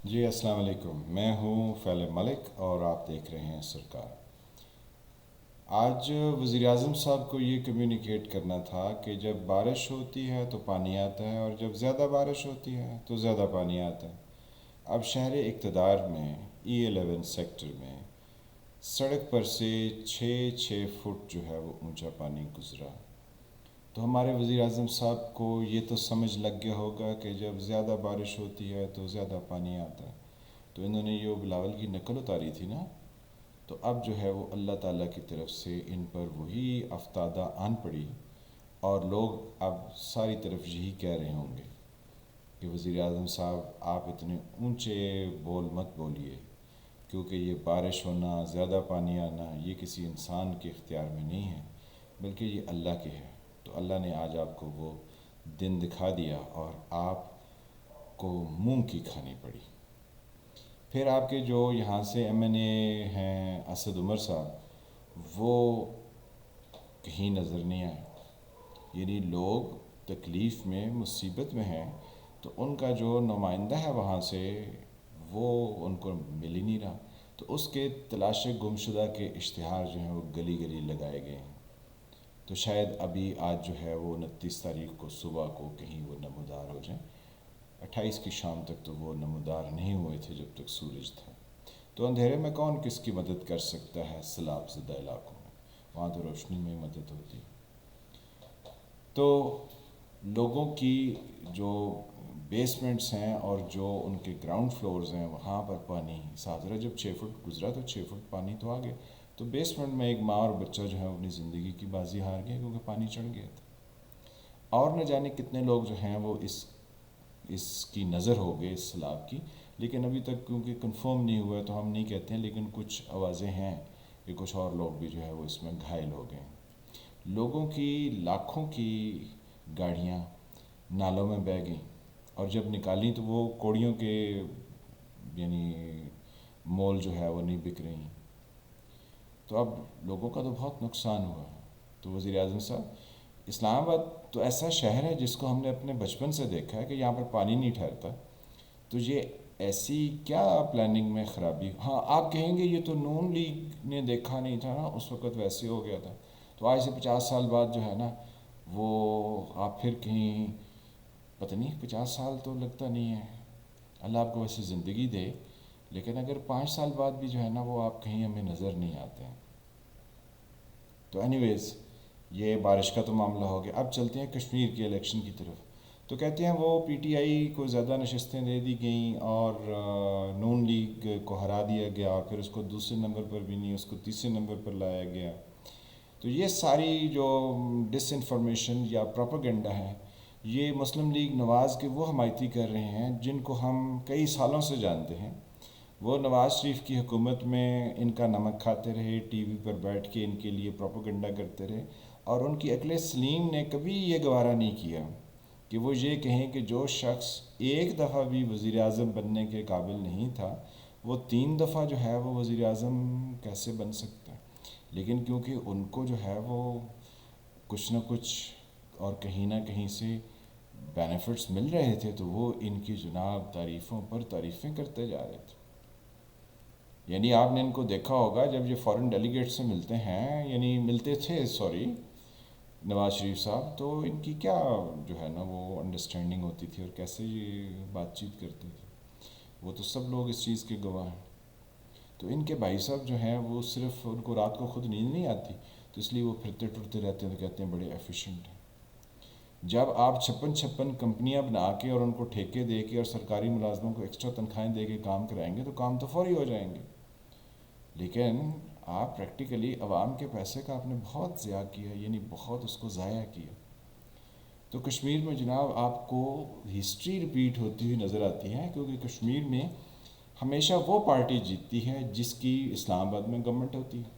جی السلام علیکم، میں ہوں فیل ملک اور آپ دیکھ رہے ہیں سرکار۔ آج وزیر اعظم صاحب کو یہ کمیونیکیٹ کرنا تھا کہ جب بارش ہوتی ہے تو پانی آتا ہے اور جب زیادہ بارش ہوتی ہے تو زیادہ پانی آتا ہے۔ اب شہر اقتدار میں E11 سیکٹر میں سڑک پر سے 6 فٹ جو ہے وہ اونچا پانی گزرا، تو ہمارے وزیر اعظم صاحب کو یہ تو سمجھ لگ گیا ہوگا کہ جب زیادہ بارش ہوتی ہے تو زیادہ پانی آتا ہے۔ تو انہوں نے یہ بلاول کی نقل اتاری تھی نا، تو اب جو ہے وہ اللہ تعالیٰ کی طرف سے ان پر وہی افتادہ آن پڑی، اور لوگ اب ساری طرف یہی کہہ رہے ہوں گے کہ وزیر اعظم صاحب آپ اتنے اونچے بول مت بولیے، کیونکہ یہ بارش ہونا، زیادہ پانی آنا یہ کسی انسان کے اختیار میں نہیں ہے بلکہ یہ اللہ کے ہے۔ تو اللہ نے آج آپ کو وہ دن دکھا دیا اور آپ کو مونگ کی کھانی پڑی۔ پھر آپ کے جو یہاں سے M.N.A ہیں اسد عمر صاحب، وہ کہیں نظر نہیں آئے۔ یعنی لوگ تکلیف میں، مصیبت میں ہیں تو ان کا جو نمائندہ ہے وہاں سے وہ ان کو مل ہی نہیں رہا، تو اس کے تلاش گمشدہ کے اشتہار جو ہیں وہ گلی گلی لگائے گئے ہیں۔ تو شاید ابھی آج جو ہے وہ 29 تاریخ کو صبح کو کہیں وہ نمودار ہو جائیں۔ 28 کی شام تک تو وہ نمودار نہیں ہوئے تھے جب تک سورج تھا۔ تو اندھیرے میں کون کس کی مدد کر سکتا ہے؟ سیلاب زدہ علاقوں میں وہاں تو روشنی میں مدد ہوتی۔ تو لوگوں کی جو بیسمنٹس ہیں اور جو ان کے گراؤنڈ فلورز ہیں وہاں پر پانی صاف رہا۔ جب 6 فٹ گزرا تو 6 فٹ پانی تو آ گیا، تو بیسمنٹ میں ایک ماں اور بچہ جو ہے اپنی زندگی کی بازی ہار گیا کیونکہ پانی چڑھ گیا تھا۔ اور نہ جانے کتنے لوگ جو ہیں وہ اس کی نظر ہو گئے اس سیلاب کی، لیکن ابھی تک کیونکہ کنفرم نہیں ہوا ہے تو ہم نہیں کہتے ہیں، لیکن کچھ آوازیں ہیں کہ کچھ اور لوگ بھی جو ہے وہ اس میں گھائل ہو گئے ہیں۔ لوگوں کی لاکھوں کی گاڑیاں نالوں میں بہہ گئیں، اور جب نکالیں تو وہ کوڑیوں کے یعنی مول جو ہے وہ نہیں بک رہی۔ تو اب لوگوں کا تو بہت نقصان ہوا۔ تو وزیر اعظم صاحب، اسلام آباد تو ایسا شہر ہے جس کو ہم نے اپنے بچپن سے دیکھا ہے کہ یہاں پر پانی نہیں ٹھہرتا، تو یہ ایسی کیا پلاننگ میں خرابی؟ ہاں آپ کہیں گے یہ تو نون لیگ نے دیکھا نہیں تھا نا، اس وقت ویسے ہو گیا تھا، تو آج سے 50 سال بعد جو ہے نا وہ آپ پھر کہیں، پتہ نہیں 50 سال تو لگتا نہیں ہے، اللہ آپ کو ویسے زندگی دے، لیکن اگر 5 سال بعد بھی جو ہے نا وہ آپ کہیں ہمیں نظر نہیں آتے ہیں۔ تو اینی ویز یہ بارش کا تو معاملہ ہو گیا۔ اب چلتے ہیں کشمیر کے الیکشن کی طرف۔ تو کہتے ہیں وہ PTI کو زیادہ نشستیں دے دی گئیں اور نون لیگ کو ہرا دیا گیا، اور پھر اس کو دوسرے نمبر پر بھی نہیں، اس کو تیسرے نمبر پر لایا گیا۔ تو یہ ساری جو ڈس انفارمیشن یا پروپیگنڈا ہے، یہ مسلم لیگ نواز کے وہ حمایتی کر رہے ہیں جن کو ہم کئی سالوں سے جانتے ہیں۔ وہ نواز شریف کی حکومت میں ان کا نمک کھاتے رہے، ٹی وی پر بیٹھ کے ان کے لیے پروپیگنڈا کرتے رہے، اور ان کی عقل سلیم نے کبھی یہ گوارا نہیں کیا کہ وہ یہ کہیں کہ جو شخص ایک دفعہ بھی وزیر اعظم بننے کے قابل نہیں تھا وہ 3 دفعہ جو ہے وہ وزیر اعظم کیسے بن سکتا ہے۔ لیکن کیونکہ ان کو جو ہے وہ کچھ نہ کچھ اور کہیں نہ کہیں سے بینیفٹس مل رہے تھے، تو وہ ان کی جناب تعریفوں پر تعریفیں کرتے جا رہے تھے۔ یعنی آپ نے ان کو دیکھا ہوگا جب یہ فورن ڈیلیگیٹ سے ملتے ہیں، یعنی ملتے تھے نواز شریف صاحب، تو ان کی کیا جو ہے نا وہ انڈرسٹینڈنگ ہوتی تھی اور کیسے یہ بات چیت کرتے تھے، وہ تو سب لوگ اس چیز کے گواہ ہیں۔ تو ان کے بھائی صاحب جو ہیں وہ صرف ان کو رات کو خود نیند نہیں آتی، تو اس لیے وہ پھرتے ٹرتے رہتے ہیں، تو کہتے ہیں بڑے ایفیشینٹ ہیں۔ جب آپ چھپن چھپن کمپنیاں بنا کے اور ان کو ٹھیکے دے کے اور سرکاری ملازموں کو ایکسٹرا تنخواہیں دے کے کام کرائیں گے تو کام تو فوری ہو جائیں گے، لیکن آپ پریکٹیکلی عوام کے پیسے کا آپ نے بہت ضیاع کیا، یعنی بہت اس کو ضائع کیا۔ تو کشمیر میں جناب آپ کو ہسٹری ریپیٹ ہوتی ہوئی نظر آتی ہے، کیونکہ کشمیر میں ہمیشہ وہ پارٹی جیتتی ہے جس کی اسلام آباد میں گورنمنٹ ہوتی ہے۔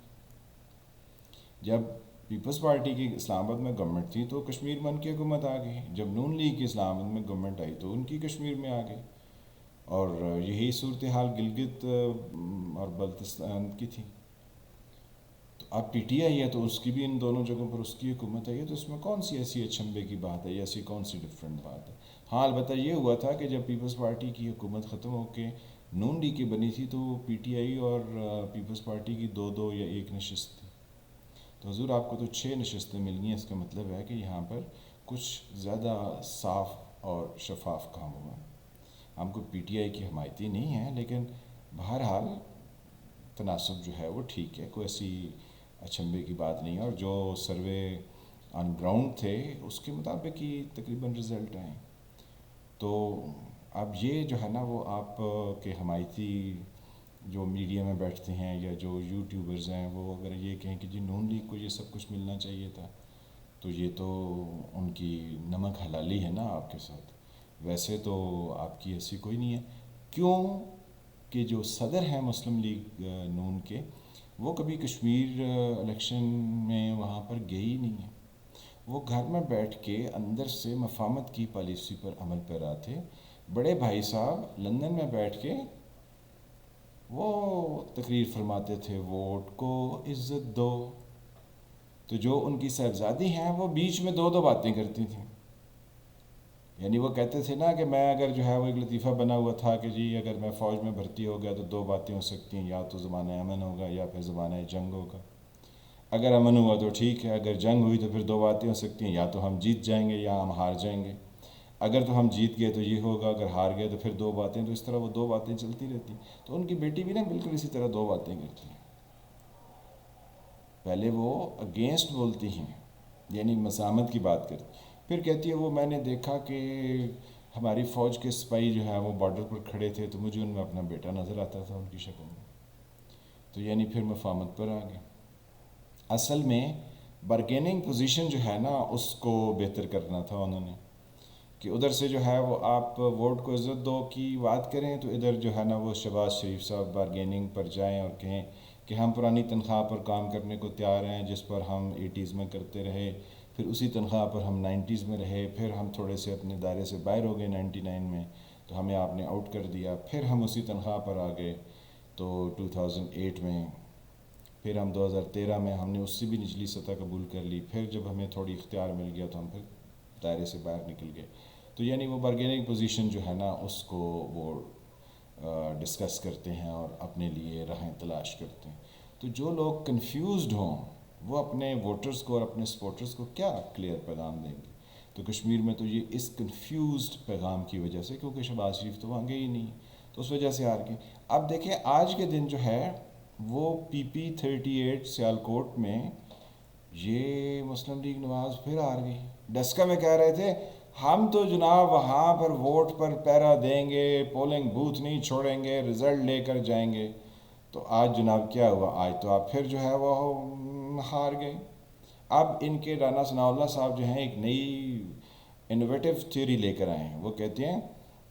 جب پیپلز پارٹی کی اسلام آباد میں گورنمنٹ تھی تو کشمیر میں ان کی حکومت آ گئی، جب نون لیگ کی اسلام آباد میں گورنمنٹ آئی تو ان کی کشمیر میں آ گئی، اور یہی صورتحال گلگت اور بلتستان کی تھی۔ تو اب PTI ہے تو اس کی بھی ان دونوں جگہوں پر اس کی حکومت ہے، تو اس میں کون سی ایسی اچنبے کی بات ہے یا ایسی کون سی ڈفرینٹ بات ہے؟ ہاں البتہ یہ ہوا تھا کہ جب پیپلز پارٹی کی حکومت ختم ہو کے نون لیگ کی بنی تھی تو پی ٹی آئی اور پیپلز پارٹی کی دو دو یا ایک نشست تھی. تو حضور آپ کو تو 6 نشستیں مل گئی ہیں. اس کا مطلب ہے کہ یہاں پر کچھ زیادہ صاف اور شفاف کام ہوا. ہم کو پی ٹی آئی کی حمایتی نہیں ہیں، لیکن بہرحال تناسب جو ہے وہ ٹھیک ہے، کوئی ایسی اچنبھے کی بات نہیں ہے. اور جو سروے آن گراؤنڈ تھے اس کے مطابق ہی تقریباً رزلٹ آئیں. تو اب یہ جو ہے نا وہ آپ کے حمایتی جو میڈیا میں بیٹھتے ہیں یا جو یوٹیوبرز ہیں وہ اگر یہ کہیں کہ جی نون لیگ کو یہ سب کچھ ملنا چاہیے تھا، تو یہ تو ان کی نمک حلالی ہے نا آپ کے ساتھ. ویسے تو آپ کی ایسی کوئی نہیں ہے. کیوں کہ جو صدر ہیں مسلم لیگ نون کے، وہ کبھی کشمیر الیکشن میں وہاں پر گئے ہی نہیں ہیں. وہ گھر میں بیٹھ کے اندر سے مفاہمت کی پالیسی پر عمل پیرا تھے. بڑے بھائی صاحب لندن میں بیٹھ کے وہ تقریر فرماتے تھے ووٹ کو عزت دو. تو جو ان کی صاحبزادی ہیں وہ بیچ میں دو دو باتیں کرتی تھیں. یعنی وہ کہتے تھے نا کہ میں اگر جو ہے وہ ایک لطیفہ بنا ہوا تھا کہ جی اگر میں فوج میں بھرتی ہو گیا تو دو باتیں ہو سکتی ہیں، یا تو زمانہ امن ہوگا یا پھر زمانہ جنگ ہوگا. اگر امن ہوا تو ٹھیک ہے، اگر جنگ ہوئی تو پھر دو باتیں ہو سکتی ہیں، یا تو ہم جیت جائیں گے یا ہم ہار جائیں گے. اگر تو ہم جیت گئے تو یہ ہوگا، اگر ہار گئے تو پھر دو باتیں. تو اس طرح وہ دو باتیں چلتی رہتی. تو ان کی بیٹی بھی نا بالکل اسی طرح دو باتیں کرتی ہیں. پہلے وہ اگینسٹ بولتی ہیں، یعنی مزاحمت کی بات کرتی، پھر کہتی ہے وہ میں نے دیکھا کہ ہماری فوج کے سپاہی جو ہے وہ بارڈر پر کھڑے تھے تو مجھے ان میں اپنا بیٹا نظر آتا تھا ان کی شکل میں. تو یعنی پھر مفاہمت پر آ گئے. اصل میں بارگیننگ پوزیشن جو ہے نا اس کو بہتر کرنا تھا انہوں نے، کہ ادھر سے جو ہے وہ آپ ووٹ کو عزت دو کی بات کریں تو ادھر جو ہے نا وہ شہباز شریف صاحب بارگیننگ پر جائیں اور کہیں کہ ہم پرانی تنخواہ پر کام کرنے کو تیار ہیں جس پر ہم 80s میں کرتے رہے، پھر اسی تنخواہ پر ہم 90s میں رہے، پھر ہم تھوڑے سے اپنے دائرے سے باہر ہو گئے 99 میں تو ہمیں آپ نے آؤٹ کر دیا، پھر ہم اسی تنخواہ پر آ گئے تو 2008 میں، پھر ہم 2013 میں ہم نے اس سے بھی نچلی سطح قبول کر لی، پھر جب ہمیں تھوڑی اختیار مل گیا تو ہم پھر دائرے سے باہر نکل گئے. تو یعنی وہ بارگیننگ پوزیشن جو ہے نا اس کو وہ ڈسکس کرتے ہیں اور اپنے لیے راہیں تلاش کرتے ہیں. تو جو لوگ کنفیوزڈ ہوں وہ اپنے ووٹرز کو اور اپنے سپورٹرز کو کیا کلیئر پیغام دیں گے؟ تو کشمیر میں تو یہ اس کنفیوزڈ پیغام کی وجہ سے، کیونکہ شہباز شریف تو وہاں گئے ہی نہیں تو اس وجہ سے ہار گئے. اب دیکھیں آج کے دن جو ہے وہ پی 38 سیالکوٹ میں یہ مسلم لیگ نواز پھر ہار گئی. ڈسکا میں کہہ رہے تھے ہم تو جناب وہاں پر ووٹ پر پیرا دیں گے، پولنگ بوتھ نہیں چھوڑیں گے، رزلٹ لے کر جائیں گے. تو آج جناب کیا ہوا؟ آج تو آپ پھر جو ہے وہ ہار گئے. اب ان کے رانا ثناء اللہ صاحب جو ہیں ایک نئی انوویٹو تھیوری لے کر آئے ہیں. وہ کہتے ہیں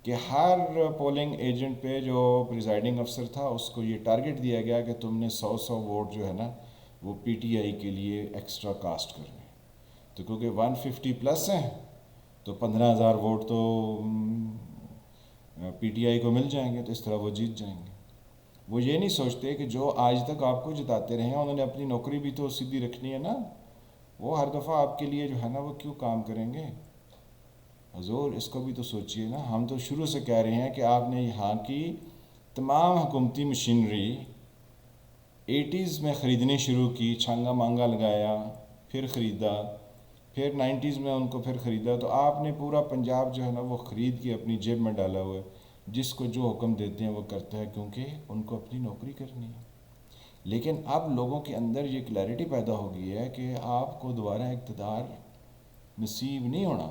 کہ ہر پولنگ ایجنٹ پہ جو پریزائڈنگ افسر تھا اس کو یہ ٹارگٹ دیا گیا کہ تم نے 100 ووٹ جو ہے نا وہ پی ٹی آئی کے لیے ایکسٹرا کاسٹ کرنے. تو کیونکہ 150 پلس ہیں تو 15,000 ووٹ تو پی ٹی آئی کو مل جائیں گے، تو اس طرح وہ جیت جائیں گے. وہ یہ نہیں سوچتے کہ جو آج تک آپ کو جتاتے رہے ہیں انہوں نے اپنی نوکری بھی تو سیدھی رکھنی ہے نا. وہ ہر دفعہ آپ کے لیے جو ہے نا وہ کیوں کام کریں گے؟ حضور اس کو بھی تو سوچئے نا. ہم تو شروع سے کہہ رہے ہیں کہ آپ نے یہاں کی تمام حکومتی مشینری 80s میں خریدنی شروع کی، چھانگا مانگا لگایا، پھر خریدا، پھر 90s میں ان کو پھر خریدا. تو آپ نے پورا پنجاب جو ہے نا وہ خرید کے اپنی جیب میں ڈالا ہوا ہے. جس کو جو حکم دیتے ہیں وہ کرتا ہے کیونکہ ان کو اپنی نوکری کرنی ہے. لیکن اب لوگوں کے اندر یہ کلیئرٹی پیدا ہو گئی ہے کہ آپ کو دوبارہ اقتدار نصیب نہیں ہونا،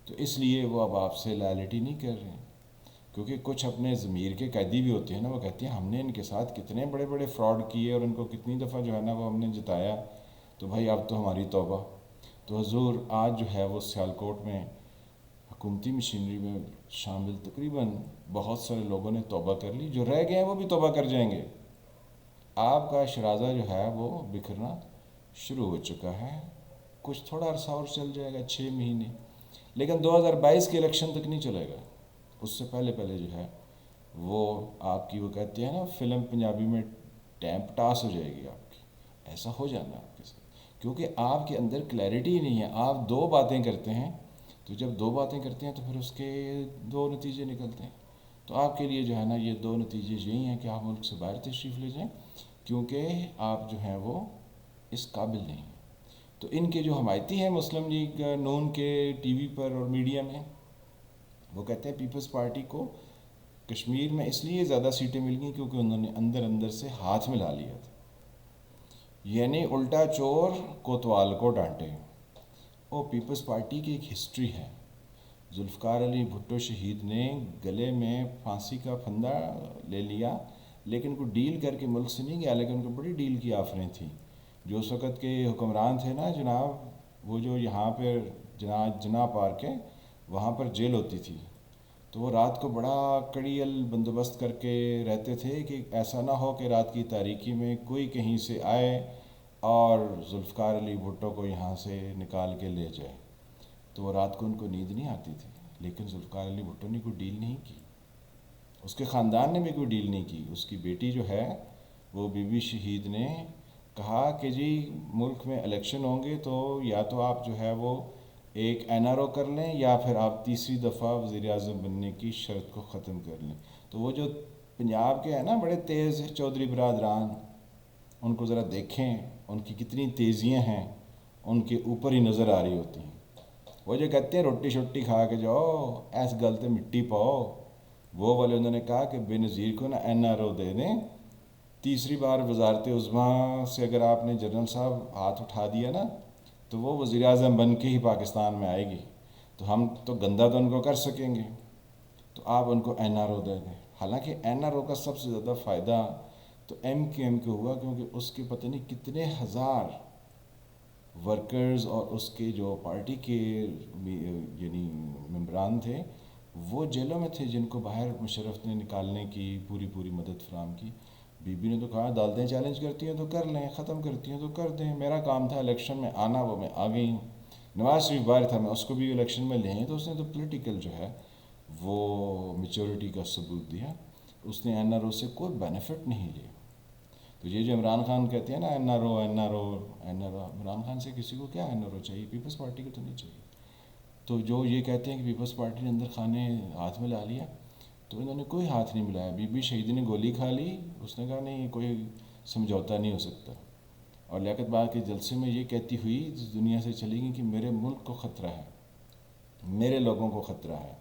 تو اس لیے وہ اب آپ سے لائلٹی نہیں کر رہے ہیں. کیونکہ کچھ اپنے ضمیر کے قیدی بھی ہوتے ہیں نا، وہ کہتے ہیں ہم نے ان کے ساتھ کتنے بڑے بڑے فراڈ کیے اور ان کو کتنی دفعہ جو ہے نا وہ ہم نے جتایا، تو بھائی اب تو ہماری توبہ. تو حضور آج جو ہے وہ سیالکوٹ میں حکومتی مشینری میں شامل تقریباً بہت سارے لوگوں نے توبہ کر لی، جو رہ گئے ہیں وہ بھی توبہ کر جائیں گے. آپ کا شرازہ جو ہے وہ بکھرنا شروع ہو چکا ہے. کچھ تھوڑا عرصہ اور چل جائے گا، 6 مہینے، لیکن 2022 کے الیکشن تک نہیں چلے گا. اس سے پہلے پہلے جو ہے وہ آپ کی وہ کہتے ہیں نا فلم پنجابی میں ٹیمپ ٹاس ہو جائے گی آپ کی. ایسا ہو جانا آپ کے ساتھ، کیونکہ آپ کے اندر کلیئرٹی ہی نہیں ہے. آپ دو باتیں کرتے ہیں تو جب دو باتیں کرتے ہیں تو پھر اس کے دو نتیجے نکلتے ہیں. تو آپ کے لیے جو ہے نا یہ دو نتیجے یہی ہیں کہ آپ ملک سے باہر تشریف لے جائیں، کیونکہ آپ جو ہیں وہ اس قابل نہیں ہیں. تو ان کے جو حمایتی ہیں مسلم لیگ نون کے ٹی وی پر اور میڈیا میں، وہ کہتے ہیں پیپلز پارٹی کو کشمیر میں اس لیے زیادہ سیٹیں مل گئیں کیونکہ انہوں نے اندر اندر سے ہاتھ ملا لیا تھا. یعنی الٹا چور کوتوال کو ڈانٹے. اور پیپلز پارٹی کی ایک ہسٹری ہے. ذوالفقار علی بھٹو شہید نے گلے میں پھانسی کا پھندا لے لیا، لیکن کوئی ڈیل کر کے ملک سے نہیں گیا، لیکن ان کو بڑی ڈیل کی آفریں تھیں. جو اس وقت کے حکمران تھے نا جناب، وہ جو یہاں پہ جناح پارک ہے وہاں پر جیل ہوتی تھی، تو وہ رات کو بڑا کڑیل بندوبست کر کے رہتے تھے کہ ایسا نہ ہو کہ رات کی تاریکی میں کوئی کہیں سے آئے اور ذوالفقار علی بھٹو کو یہاں سے نکال کے لے جائے. تو وہ رات کو ان کو نیند نہیں آتی تھی. لیکن ذوالفقار علی بھٹو نے کوئی ڈیل نہیں کی، اس کے خاندان نے بھی کوئی ڈیل نہیں کی. اس کی بیٹی جو ہے وہ بی بی شہید نے کہا کہ جی ملک میں الیکشن ہوں گے تو یا تو آپ جو ہے وہ ایک این آر او کر لیں یا پھر آپ تیسری دفعہ وزیر اعظم بننے کی شرط کو ختم کر لیں. تو وہ جو پنجاب کے ہیں نا بڑے تیز چودھری برادران، ان کو ذرا دیکھیں ان کی کتنی تیزیاں ہیں، ان کے اوپر ہی نظر آ رہی ہوتی ہیں. وہ جو کہتے ہیں روٹی شوٹی کھا کے جاؤ ایس گلتے مٹی پاؤ، وہ والے انہوں نے کہا کہ بے نظیر کو نا این آر او دے دیں. تیسری بار وزارت عظمیٰ سے اگر آپ نے جنرل صاحب ہاتھ اٹھا دیا نا تو وہ وزیر اعظم بن کے ہی پاکستان میں آئے گی. تو ہم تو گندہ تو ان کو کر سکیں گے، تو آپ ان کو این آر او دے دیں. حالانکہ این آر او کا سب سے زیادہ فائدہ تو ایم کیو ایم کو ہوا، کیونکہ اس کے پتہ نہیں کتنے ہزار ورکرز اور اس کے جو پارٹی کے یعنی ممبران تھے وہ جیلوں میں تھے، جن کو باہر مشرف نے نکالنے کی پوری مدد فراہم کی. بی بی نے تو کہا عدالتیں چیلنج کرتی ہیں تو کر لیں، ختم کرتی ہیں تو کر دیں، میرا کام تھا الیکشن میں آنا، وہ میں آ گئی ہوں. نواز شریف باہر تھا، میں اس کو بھی الیکشن میں لے ہیں، تو اس نے تو پولیٹیکل جو ہے وہ میچورٹی کا ثبوت دیا. اس نے این آر او سے کوئی بینیفٹ نہیں لیا. تو یہ جو عمران خان کہتے ہیں نا N R O N R O N R O, Imran Khan سے کسی کو کیا این آر او چاہیے؟ پیپلز پارٹی کو تو نہیں چاہیے. تو جو یہ کہتے ہیں کہ پیپلز پارٹی نے اندر خانے ہاتھ میں لا لیا، تو انہوں نے کوئی ہاتھ نہیں ملایا. بی بی شہید نے گولی کھا لی، اس نے کہا نہیں کوئی سمجھوتا نہیں ہو سکتا. اور لیاقت بار کے جلسے میں یہ کہتی ہوئی دنیا سے چلی گئی کہ میرے ملک کو خطرہ ہے، میرے لوگوں کو خطرہ ہے.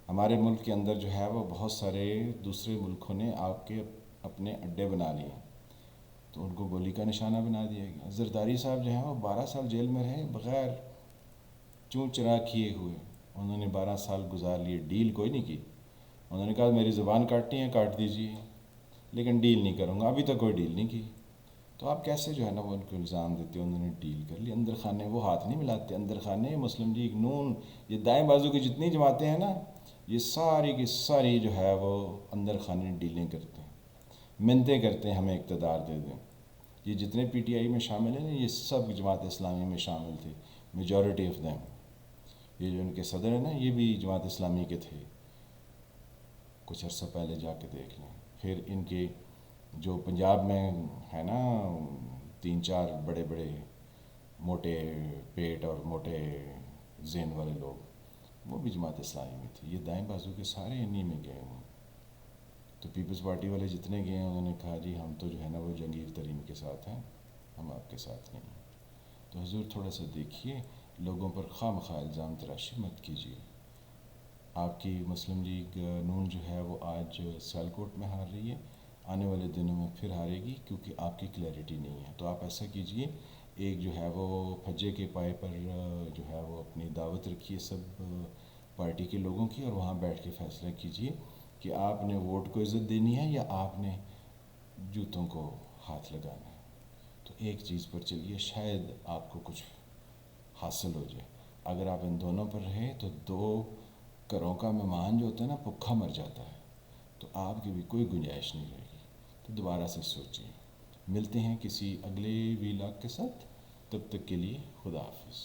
ہمارے ملک کے اندر جو ہے وہ بہت سارے دوسرے ملکوں نے آپ کے اپنے اڈے بنا لیے ہیں، تو ان کو گولی کا نشانہ بنا دیا گیا. زرداری صاحب جو ہیں وہ 12 سال جیل میں رہے بغیر چون چرا کیے ہوئے. انہوں نے 12 سال گزار لیے، ڈیل کوئی نہیں کی. انہوں نے کہا میری زبان کاٹنی ہے کاٹ دیجیے، لیکن ڈیل نہیں کروں گا. ابھی تک کوئی ڈیل نہیں کی. تو آپ کیسے جو ہے نا وہ ان کو الزام دیتے انہوں نے ڈیل کر لی؟ اندر خانے وہ ہاتھ نہیں ملاتے. اندر خانے مسلم لیگ نون، یہ دائیں بازو کی جتنی جماعتیں ہیں نا، یہ ساری کی ساری جو ہے وہ اندر خانے ڈیلیں کرتے ہیں، منتیں کرتے ہیں ہمیں اقتدار دے دیں. یہ جتنے پی ٹی آئی میں شامل ہیں نا یہ سب جماعت اسلامی میں شامل تھے، میجورٹی آف دیم. یہ جو ان کے صدر ہیں نا یہ بھی جماعت اسلامی کے تھے. کچھ عرصہ پہلے جا کے دیکھ لیں. پھر ان کے جو پنجاب میں ہے نا 3-4 بڑے بڑے موٹے پیٹ اور موٹے ذہن والے لوگ، وہ بھی جماعت اسلامی میں تھے. یہ دائیں بازو کے سارے انہی میں گئے ہوئے. تو پیپلز پارٹی والے جتنے گئے ہیں انہوں نے کہا جی ہم تو جو ہے نا وہ جہانگیر ترین کے ساتھ ہیں، ہم آپ کے ساتھ نہیں ہیں. تو حضور تھوڑا سا دیکھیے، لوگوں پر خواہ مخواہ الزام تراشی مت کیجیے. آپ کی مسلم لیگ نون جو ہے وہ آج سیالکوٹ میں ہار رہی ہے، آنے والے دنوں میں پھر ہارے گی کیونکہ آپ کی کلیئرٹی نہیں ہے. تو آپ ایسا کیجئے، ایک جو ہے وہ پھجے کے پائے پر جو ہے وہ اپنی دعوت رکھیے سب پارٹی کے لوگوں کی، اور وہاں بیٹھ کے فیصلہ کیجئے کہ آپ نے ووٹ کو عزت دینی ہے یا آپ نے جوتوں کو ہاتھ لگانا ہے. تو ایک چیز پر چلیے، شاید آپ کو کچھ حاصل ہو جائے. اگر آپ ان دونوں پر رہیں تو 2 گھروں کا مہمان جو ہوتا ہے نا بھوکا مر جاتا ہے. تو آپ کی بھی کوئی گنجائش نہیں رہے گی. تو دوبارہ سے سوچیں. ملتے ہیں کسی اگلے ویلاگ کے ساتھ، تب تک کے لیے خدا حافظ.